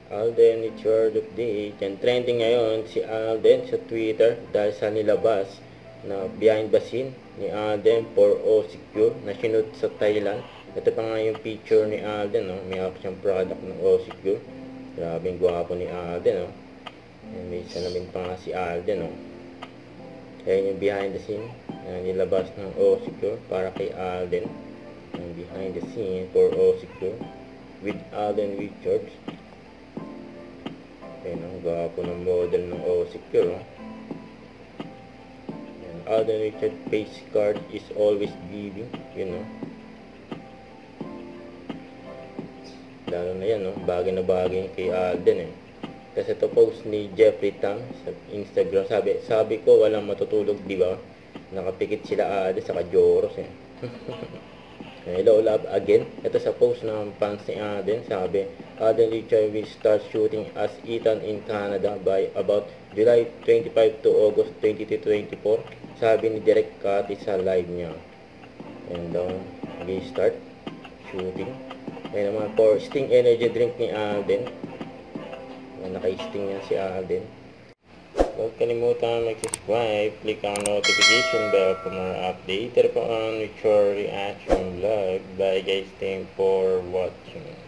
Alden, it's your update. Yan, trending ngayon si Alden sa Twitter dahil sa nilabas na behind the scene ni Alden for O Secure na sinut sa Thailand. Ito pa nga yung picture ni Alden, no? May hawak siyang product ng O Secure. Grabing gwapo ni Alden, no? And may salamin pa nga si Alden, no? Kaya yung behind the scene na nilabas ng O Secure para kay Alden. Yung behind the scene for O Secure with Alden Richards. Ayan, ang gwapo ng model ng O Secure, oh. Ayan, Alden Richards face card is always giving, yun, know. Lalo na yan, no? Bagay na bagay kay Alden, eh. Kasi ito post ni Jeffrey Tang sa Instagram, sabi ko walang matutulog, di ba? Nakapikit sila Alden sa Joros, eh. Hello love again. Ito sa post ng fans ni Alden, sabi, Alden Richards will start shooting as Ethan in Canada by about July 25 to August 2024. Sabi ni Direk Cathy sa live niya. And start shooting. Ayan naman for Sting Energy Drink ni Alden. Naka-Sting yan si Alden. Huwag kalimutan mag-subscribe, click ang notification bell for more update. Ito po on with your reaction vlog. Bye guys, thanks for watching.